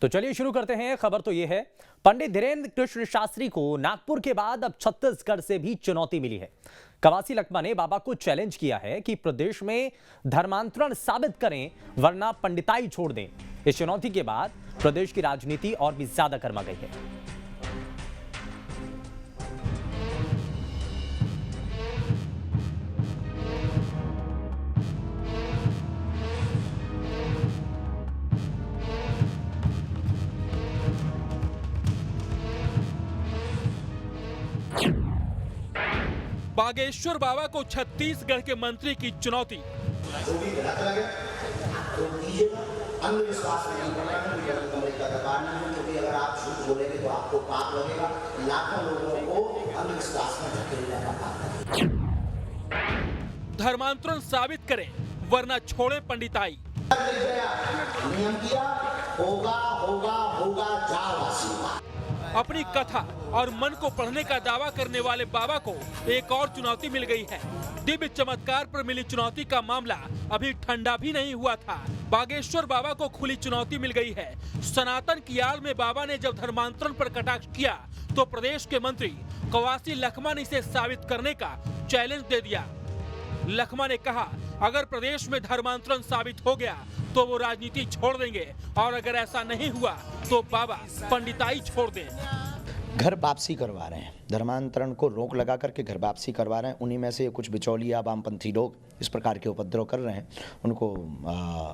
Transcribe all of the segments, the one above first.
तो चलिए शुरू करते हैं। खबर तो यह है, पंडित धीरेन्द्र कृष्ण शास्त्री को नागपुर के बाद अब छत्तीसगढ़ से भी चुनौती मिली है। कवासी लखमा ने बाबा को चैलेंज किया है कि प्रदेश में धर्मांतरण साबित करें वरना पंडिताई छोड़ दें। इस चुनौती के बाद प्रदेश की राजनीति और भी ज्यादा गर्मा गई है। बागेश्वर बाबा को छत्तीसगढ़ के मंत्री की चुनौती। जो भी गलत लगे तो कीजिएगा, अंधविश्वास नहीं करना है, अमेरिका का कारण है, क्योंकि अगर आप झूठ बोलेंगे तो आपको पाप लगेगा। लाखों लोगों को अंधविश्वास में धकेलने का पाप है। धर्मांतरण साबित करें वरना छोड़े पंडिताई। नियम किया, होगा होगा होगा, जाओ आशीर्वाद। अपनी कथा और मन को पढ़ने का दावा करने वाले बाबा को एक और चुनौती मिल गई है। दिव्य चमत्कार पर मिली चुनौती का मामला अभी ठंडा भी नहीं हुआ था। बागेश्वर बाबा को खुली चुनौती मिल गई है। सनातन की आड़ में बाबा ने जब धर्मांतरण पर कटाक्ष किया तो प्रदेश के मंत्री कवासी लखमा ने इसे साबित करने का चैलेंज दे दिया। लखमा ने कहा, अगर प्रदेश में धर्मांतरण साबित हो गया तो वो राजनीति छोड़ देंगे और अगर ऐसा नहीं हुआ तो बाबा पंडिताई छोड़ दें। घर वापसी करवा रहे हैं, धर्मांतरण को रोक लगा करके घर वापसी करवा रहे हैं। उन्हीं में से कुछ बिचौलिया वामपंथी लोग इस प्रकार के उपद्रव कर रहे हैं। उनको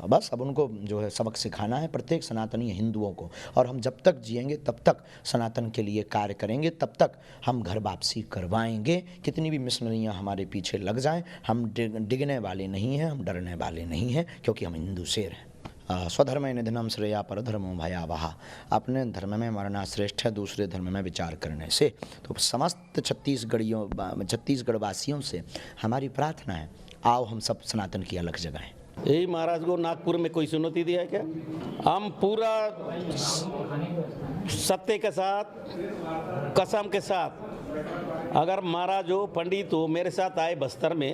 बस अब उनको जो है सबक सिखाना है प्रत्येक सनातनी हिंदुओं को। और हम जब तक जिएंगे तब तक सनातन के लिए कार्य करेंगे, तब तक हम घर वापसी करवाएंगे। कितनी भी मिशनरियाँ हमारे पीछे लग जाएं, हम डिगने वाले नहीं हैं, हम डरने वाले नहीं हैं, क्योंकि हम हिंदू शेर हैं। स्वधर्म निधनम श्रेया परधर्मो भयावह। अपने धर्म में मरना श्रेष्ठ है दूसरे धर्म में विचार करने से। तो समस्त छत्तीसगढ़ वासियों से हमारी प्रार्थना है, आओ हम सब सनातन की अलग जगाएं। यही महाराज को नागपुर में कोई चुनौती दिया है क्या? हम पूरा सत्य के साथ, कसम के साथ, अगर महाराज हो पंडित हो मेरे साथ आए बस्तर में,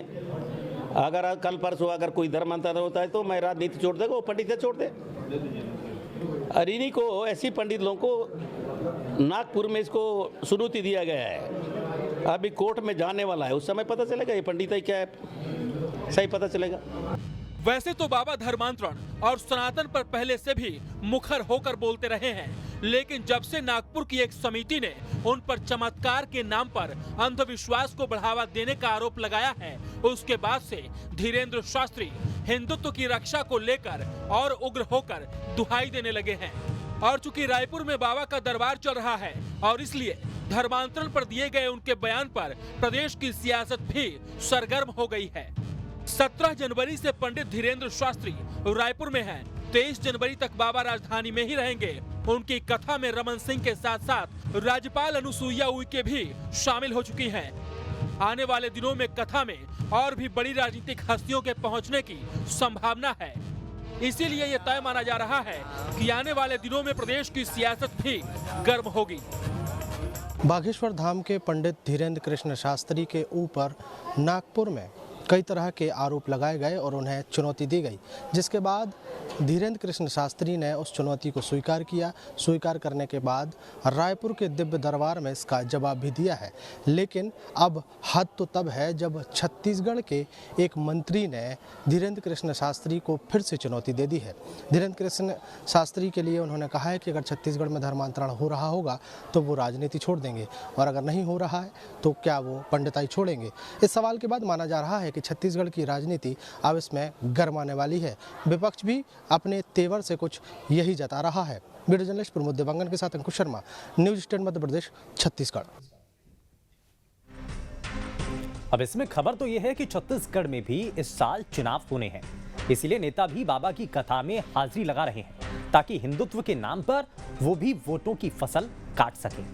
अगर कल परसों अगर कोई धर्मांतरण होता है तो मैं राजनीति छोड़ देगा, वो पंडित छोड़ दे। अरिनी को ऐसी पंडित लोगों को नागपुर में इसको चुनौती दिया गया है। अभी कोर्ट में जाने वाला है, उस समय पता चलेगा ये पंडित क्या है, सही पता चलेगा। वैसे तो बाबा धर्मांतरण और सनातन पर पहले से भी मुखर होकर बोलते रहे हैं, लेकिन जब से नागपुर की एक समिति ने उन पर चमत्कार के नाम पर अंधविश्वास को बढ़ावा देने का आरोप लगाया है, उसके बाद से धीरेन्द्र शास्त्री हिंदुत्व की रक्षा को लेकर और उग्र होकर दुहाई देने लगे हैं। और चूंकि रायपुर में बाबा का दरबार चल रहा है और इसलिए धर्मांतरण पर दिए गए उनके बयान पर प्रदेश की सियासत भी सरगर्म हो गई है। 17 जनवरी से पंडित धीरेन्द्र शास्त्री रायपुर में हैं। 23 जनवरी तक बाबा राजधानी में ही रहेंगे। उनकी कथा में रमन सिंह के साथ साथ राज्यपाल अनुसुईया उइके भी शामिल हो चुकी हैं। आने वाले दिनों में कथा में और भी बड़ी राजनीतिक हस्तियों के पहुंचने की संभावना है। इसीलिए यह तय माना जा रहा है कि आने वाले दिनों में प्रदेश की सियासत भी गर्म होगी। बागेश्वर धाम के पंडित धीरेन्द्र कृष्ण शास्त्री के ऊपर नागपुर में कई तरह के आरोप लगाए गए और उन्हें चुनौती दी गई, जिसके बाद धीरेन्द्र कृष्ण शास्त्री ने उस चुनौती को स्वीकार किया। स्वीकार करने के बाद रायपुर के दिव्य दरबार में इसका जवाब भी दिया है। लेकिन अब हद तो तब है जब छत्तीसगढ़ के एक मंत्री ने धीरेन्द्र कृष्ण शास्त्री को फिर से चुनौती दे दी है। धीरेन्द्र कृष्ण शास्त्री के लिए उन्होंने कहा है कि अगर छत्तीसगढ़ में धर्मांतरण हो रहा होगा तो वो राजनीति छोड़ देंगे, और अगर नहीं हो रहा है तो क्या वो पंडिताई छोड़ेंगे। इस सवाल के बाद माना जा रहा है कि छत्तीसगढ़ की राजनीति अब इसमें गर्म आने वाली है। विपक्ष भी अपने तेवर से कुछ यही जता रहा है। वीडियो जर्नलिस्ट प्रमोद देवांगन के साथ अंकुश शर्मा, न्यूज 10 मध्य प्रदेश, छत्तीसगढ़। अब इसमें खबर तो यह है कि छत्तीसगढ़ में भी इस साल चुनाव होने हैं, इसीलिए नेता भी बाबा की कथा में हाजिरी लगा रहे हैं ताकि हिंदुत्व के नाम पर वो भी वोटों की फसल काट सकें।